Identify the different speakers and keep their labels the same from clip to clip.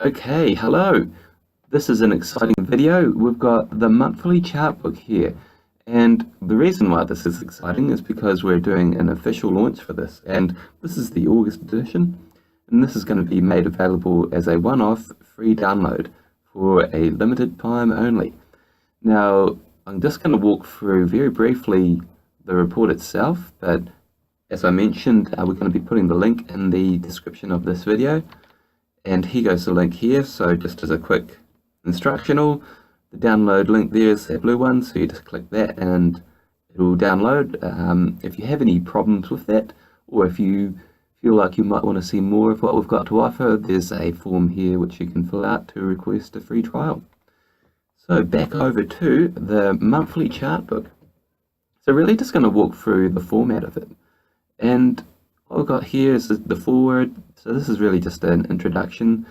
Speaker 1: Okay, hello. This is an exciting video. We've got the monthly chart book here. And the reason why this is exciting is because we're doing an official launch for this. And this is the August edition. And this is going to be made available as a one-off free download for a limited time only. Now, I'm just going to walk through very briefly the report itself, but as I mentioned, we're going to be putting the link in the description of this video. And here goes the link here. So just as a quick instructional, the download link there is that blue one. So you just click that and it will download. If you have any problems with that, or if you feel like you might want to see more of what we've got to offer, there's a form here which you can fill out to request a free trial. So back over to the monthly chart book. So really just going to walk through the format of it. And what we've got here is the foreword. So this is really just an introduction,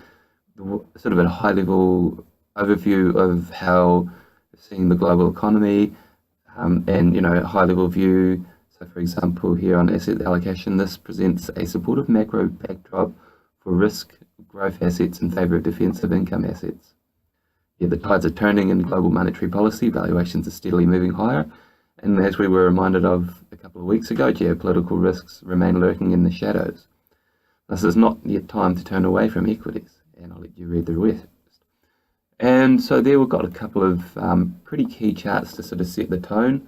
Speaker 1: sort of a high-level overview of how we're seeing the global economy, and a high-level view. So for example, here on asset allocation, this presents a supportive macro backdrop for risk growth assets in favour of defensive income assets. Yeah, the tides are turning in global monetary policy, valuations are steadily moving higher, and as we were reminded of a couple of weeks ago, geopolitical risks remain lurking in the shadows. This is not yet time to turn away from equities, and I'll let you read the rest. And so there we've got a couple of pretty key charts to sort of set the tone.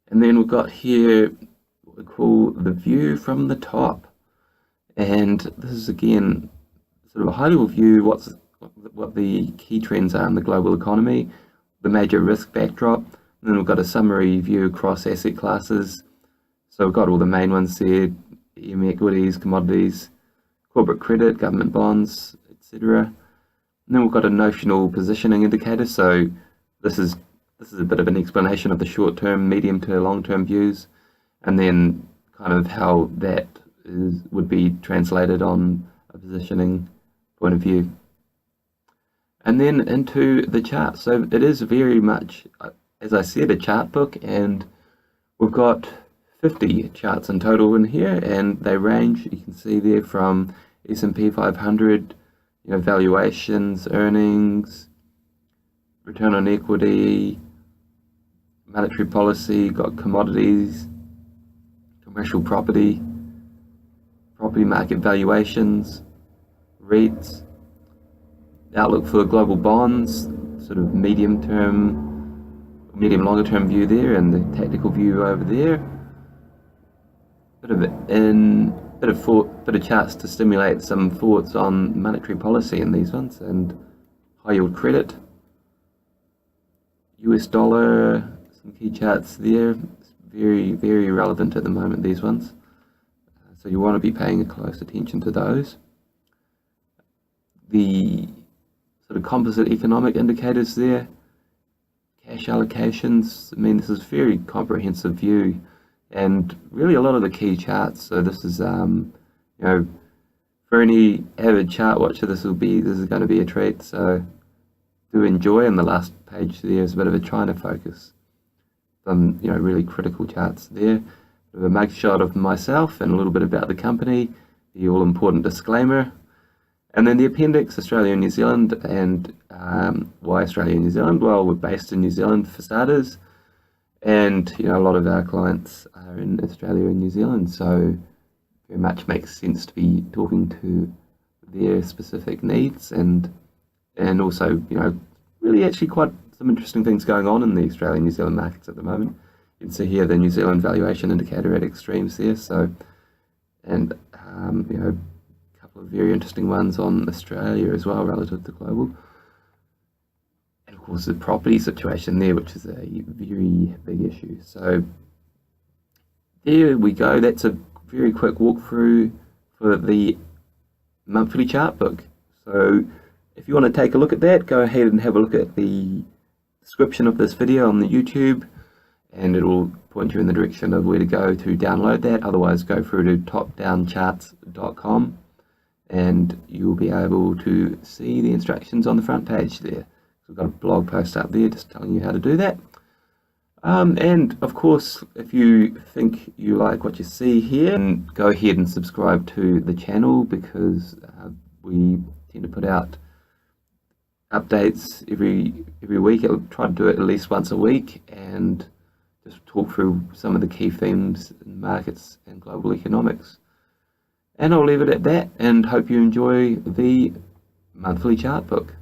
Speaker 1: And then we've got here what we call the view from the top. And this is again sort of a high-level view, what the key trends are in the global economy, the major risk backdrop. And then we've got a summary view across asset classes. So we've got all the main ones there, EM equities, commodities, corporate credit, government bonds, etc. And then we've got a notional positioning indicator. So this is a bit of an explanation of the short-term, medium to long-term views, and then kind of how that would be translated on a positioning point of view. And then into the chart. So it is very much, as I said, a chart book, and we've got 50 charts in total in here, and they range, you can see there, from S&P 500, valuations, earnings, return on equity, monetary policy, got commodities, commercial property, property market valuations, REITs, outlook for global bonds, sort of medium longer term view there, and the tactical view over there. Bit of charts to stimulate some thoughts on monetary policy in these ones, and high yield credit, US dollar, some key charts there. It's very, very relevant at the moment, these ones. So you want to be paying close attention to those. The sort of composite economic indicators there, cash allocations. I mean, this is a very comprehensive view, and really a lot of the key charts. So this is, for any avid chart watcher, this is going to be a treat. So do enjoy. And the last page there is a bit of a China focus. Some, really critical charts there. A mugshot of myself and a little bit about the company, the all-important disclaimer. And then the appendix, Australia and New Zealand. And why Australia and New Zealand? Well, we're based in New Zealand for starters. And, a lot of our clients are in Australia and New Zealand. So very much makes sense to be talking to their specific needs. And also, really actually quite some interesting things going on in the Australian and New Zealand markets at the moment. You can see here the New Zealand valuation indicator at extremes there. So, and, a couple of very interesting ones on Australia as well relative to global. And of course the property situation there, which is a very big issue. So there we go. That's a very quick walkthrough for the monthly chart book. So if you want to take a look at that, go ahead and have a look at the description of this video on the YouTube, and it will point you in the direction of where to go to download that. Otherwise, go through to topdowncharts.com and you'll be able to see the instructions on the front page there. So we've got a blog post up there just telling you how to do that. And of course, if you think you like what you see here, go ahead and subscribe to the channel, because we tend to put out updates every week. I'll try to do it at least once a week and just talk through some of the key themes in markets and global economics. And I'll leave it at that and hope you enjoy the monthly chart book.